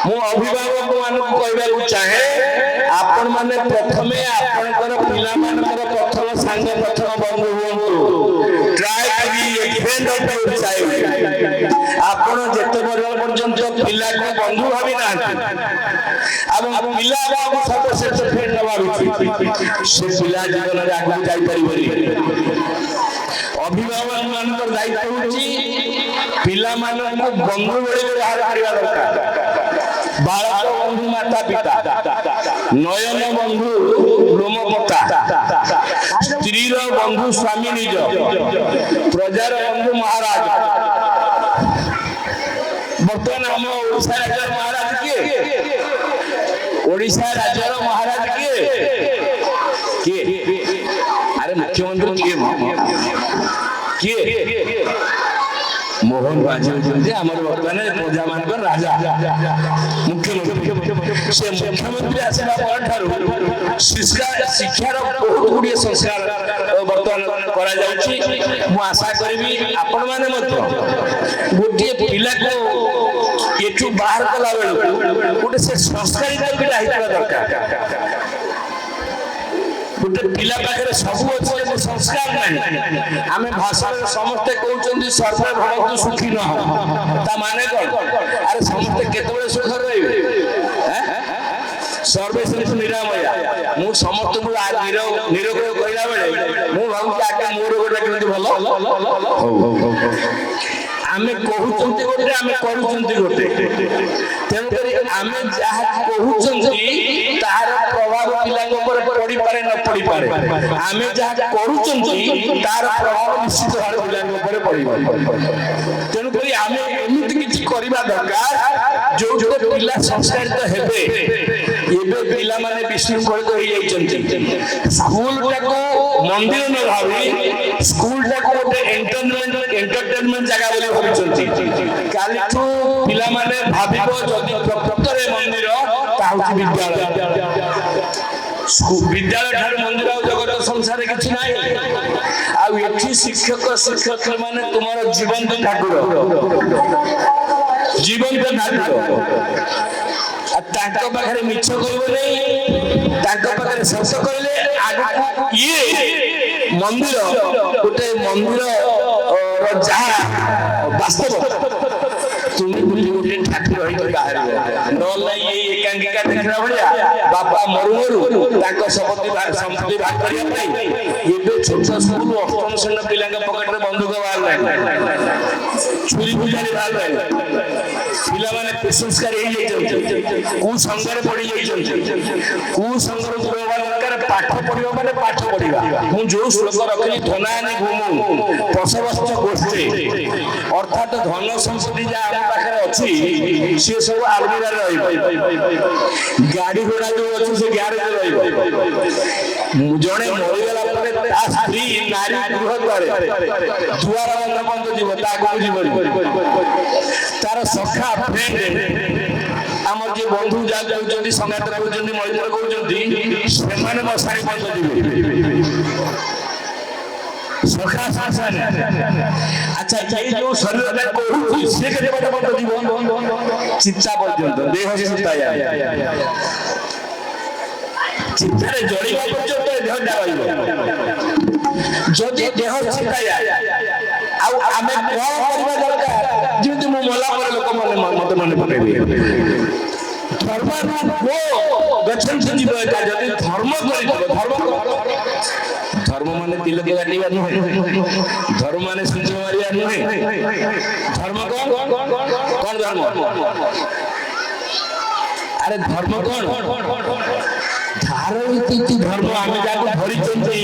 मु अभिभावक मानक कहबाकू चाहे आपण माने प्रथमे आपनकर पिला मानकर प्रथम संग प्रथम बंधु हुंतु try to be a friend of your child आपण जेते पर्यंत पिला को बंधु भाबी नांती अब पिला बाबू सर्वश्रेष्ठ फ्रेंड भाबी से पिला जीवन रे आगु जाई परिबनी अभिभावक मानकर दायित्व होची पिला मानक बंधु भଳି व्यवहार करबा दरकार बालक बंधु माता पिता नयन बंधु ब्रह्मपता स्त्री बंधु स्वामी निज प्रजार बंधु महाराज बर्तमान हम ओडिशा राज्य महाराज किए ओडिशा राज्य महाराज किए अरे मुख्यमंत्री किए मोहन बाजी आमर बर्तमान प्रजा मान राजा मुख्यमंत्री से मुख्यमंत्री आसला शिक्षार बहुत गुड़े संस्कार बर्तमान करा जाउची मु आशा करी आपण माने गोटे पिला को एठू बाहर कला बेलू गोटे से संस्कारित पिला हितवा दरकार गोटे पिला पाखे सब अच्छे संस्कार नहीं आम भाषा समस्ते कहते सर्वे भवतु सुखी न ता माने कौन अरे समस्ते केतबे सुख रहे सर्वे सन्तु निरामया मु समस्त को आज निरोग कहला बेले मु भाबु आके मोर गोटे केमति भलो आमे कहउचंती गोटे आमे करूचंती गोटे तेन करी आमे जहा कहउचंती तार प्रभाव पिला ऊपर पड़ी पारे न पड़ी पारे आमे जहा करूचंती तार प्रभाव निश्चित भाव पिला ऊपर पड़िबो तेन करी आमे एमिति किछि करिबा दरकार जो जो पिला संस्कारित हेबे एबे पिला माने विशृंखलित होई जाइचंती स्कूल टाको मंदिर न भाबी स्कूल टाको गोटे एंटरटेनमेंट जगह बोली भाबुचंती काली तो पिला माने भाबिबो जदी प्रकृत रे मंदिर ताहुची विद्यालय विद्यालय ठार मंदिर आ जगत संसार किछि नाही आ एठी शिक्षक माने तुम्हारा जीवन ठाकुर ताको पाखरे मिछ कहबो नै ताको पाखरे सत्य कहले आगु ये मंदिर गोटे मंदिर जहा वास्तव तुम बुली गोटे ठाकुर होई बाहर न लाई ये एकांकिका देखरा भलिया बापा मरु ताको संपत्ति भाग करिया नै एबे छोट स्कूल अष्टम श्रेणी पिलांग पॉकेट रे बंदूक बाहर छुरी बुझारी बाहर पिला माने संस्कार हे जाई को संगर पड़ी जाई को संगर दरकार पाठ पढ़िबा माने पाठ पढ़िबा मु जो श्लोक रखली धनानि भूमु पशवस्थ गोष्ठी अर्थात धन संपत्ति जा हम पाखरे अछि से सब आलमीरा रे रहइबो गाड़ी घोड़ा जो अछि से गैरेज रे रहइबो जणे मरि गेला परे ता स्त्री नारी गृह द्वारे दुआर बंद जीव ताको जीवन तार सखा फ्रेंड हमर जे बंधु जा जाउचंदी संगात करउचंदी मरिदर करउचंदी से माने मसारी बंद दिबे सखा शासन अच्छा ये जो शरीर में कहू से के बंद दिबो चित्ता पर्यंत देह चित्ता चित्तारे जड़िबा पर्यंत देह डाइबो जदि देह चित्ता आ आमे कोन करबा दरकार जेंति मु मला पर लोक माने मते माने पकेबे धर्म को गच्छन जीव का जदि धर्म करि धर्म माने तिलक गाटिबा न धर्म माने सिंह मारिया न धर्म कौन धर्म अरे धर्म कौन धारती धर्म आमे जाको धरि चंती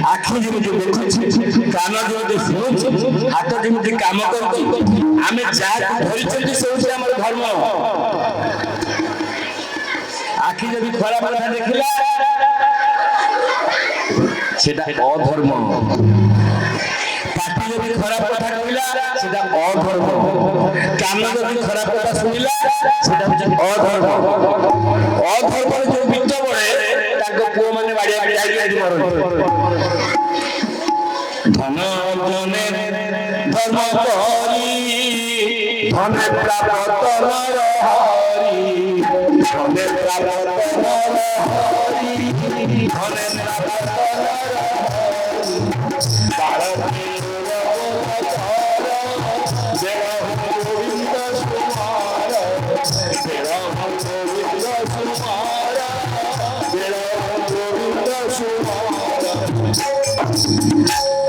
आखि जेमि देखुछि कान जो सुनुछि हाथ जेमि काम करछि आमे जाको धरि चंती से हमर धर्म आखि जदि खराब কথা देखिला सेटा अधर्म पाटी जदि खराब কথা कहिला सेटा अधर्म कान जदि खराब কথা सुनिला सेटा अधर्म अधर्म जो बिच बळे ताको पुओ माने बाडिया जाई आदि मरन धन जने धर्म करी ধনে প্রাপ্ত নর হরি ধনে প্রাপ্ত নর হরি ধনে প্রাপ্ত নর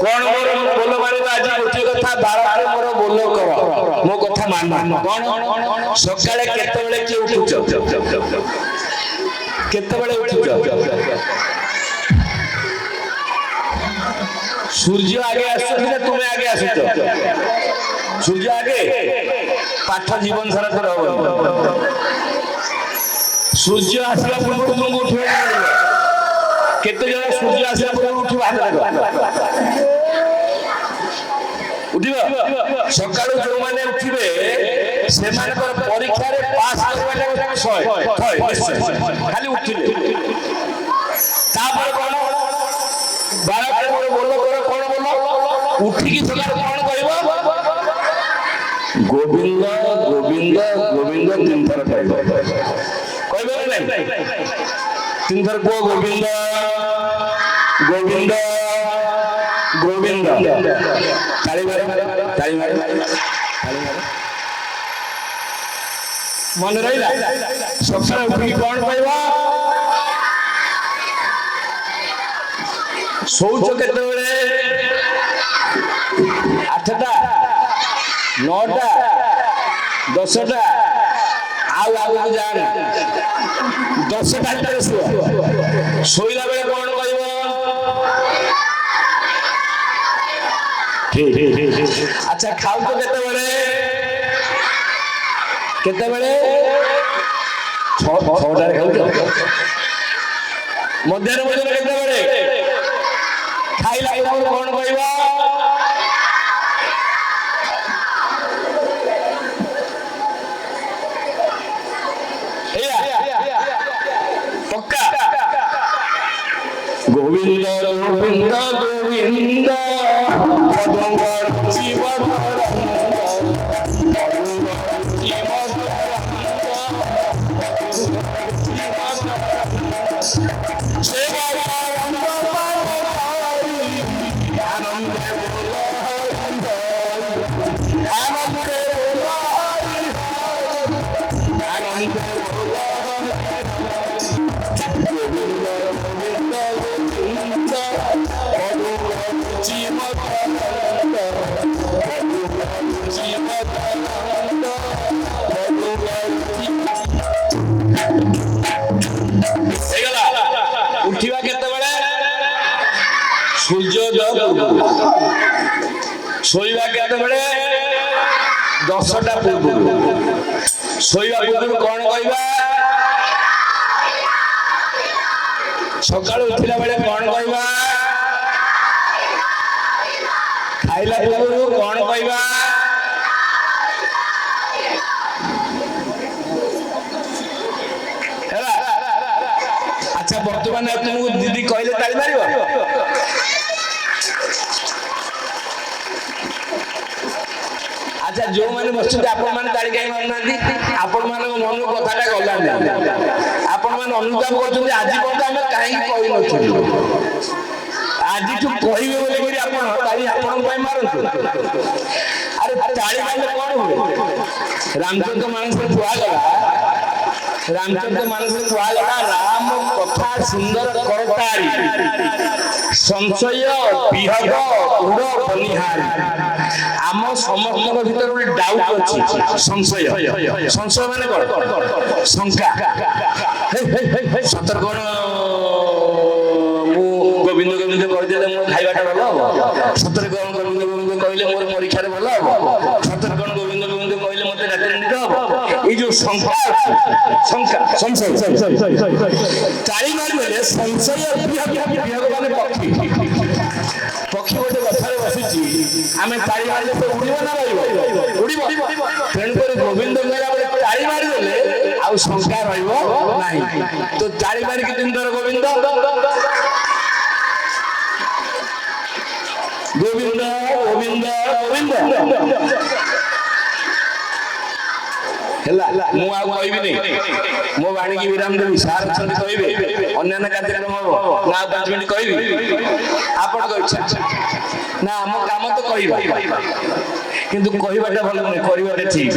कौन बोलो मारे आज गोटे कथा बारह मोर बोलो कर मो कथा मान कौन सकाळे केते बेले के उठुच केते बेले उठुच सूर्य आगे आसुछ ना तुमे आगे आसुछ सूर्य आगे पाठ जीवन सारा कर हो सूर्य आसला पूर्व तुमको उठिबा केते जण सूर्य आसला पूर्व उठिबा हाथ उठिबा सकाळू जो माने उठिबे से मानकर परीक्षा रे पास करबा सय खाली उठिले तापर कोन बारह मोर बोलो कर कोन बोलो उठी की सकाळ कोन कहबो गोविंद गोविंद गोविंद तीन थर कहबो नहीं तीन थर को गोविंद गोविंद गोविंद ताली मारे मन रहिला सकाळ उठी कोन कहबो शौच केते बेले 8टा 9टा 10टा आउ जान 10टा तक सोइला बेले कोन कहबो अच्छा खाऊ तो केते बेले 6टा खाऊ मध्याह्न भोजन केते बेले खाइला कोन कहबो पक्का गोविंद गोविंद गोविंद पदंगर जीवन उठिबा केते बेले सूर्योदय सोइबा केते बेले 10टा पूर्व सोइबा पूर्व कोन कहबा सकाळ उठिला बेले कोन कहबा खाइला पूर्व कोन कहबा अच्छा वर्तमान तुमको दीदी कहले ताली मारिबो अच्छा जो माने बसुते आपण माने ताली काई मारनांती आपण माने मन कथाटा गला आपण माने अनुताप करछुते आज पर्यंत हम काई कहि नथि आज तू कहिबे बोले कि आपण ताली आपण पय मारंतु अरे ताली मारले कोन होबे रामचंद्र मानस छुआ गला रामचंद्र मानस छुआ गला राम कथा सुंदर करतारी संशय विहग उड़ बनिहार आम समस्त भीतर गोटे डाउट अछि संशय संशय माने कोन शंका सतर्क मु गोविंद गोविंद कहि देले मो खाइबाटा भलो हो सतर्क गोविंद गोविंद कहिले मोर परीक्षा रे भलो हो सतर्क गोविंद गोविंद कहिले मते रात्रि निद हो ए जो शंका शंका संशय ताली मारि बोले संशय विहग माने पक्षी पक्षी गोटे गछरे बसिची आमे ताली मारले तो उड़िबो ना रहिबो उड़िबो तेन पर गोविंद मेरा बले ताली मारि देले आ शंका रहिबो नाही तो ताली मारि के दिन धर गोविंद गोविंद गोविंद गोविंद ହେଲା ମୁଁ ଆଉ କହିବିନି ମୋ ବାଣୀକି ବିରାମ ଦେବି ସାର୍ ଅଛନ୍ତି କହିବେ ଅନ୍ୟାନ୍ୟ କାର୍ଯ୍ୟକ୍ରମ ହବ ନା ଆଉ 5 ମିନିଟ୍ କହିବି ଆପଣଙ୍କ ଇଚ୍ଛା ନା ଆମ କାମ ତ କହିବା କିନ୍ତୁ କହିବାଟା ଭଲ ନୁହେଁ କରିବାଟା ଠିକ୍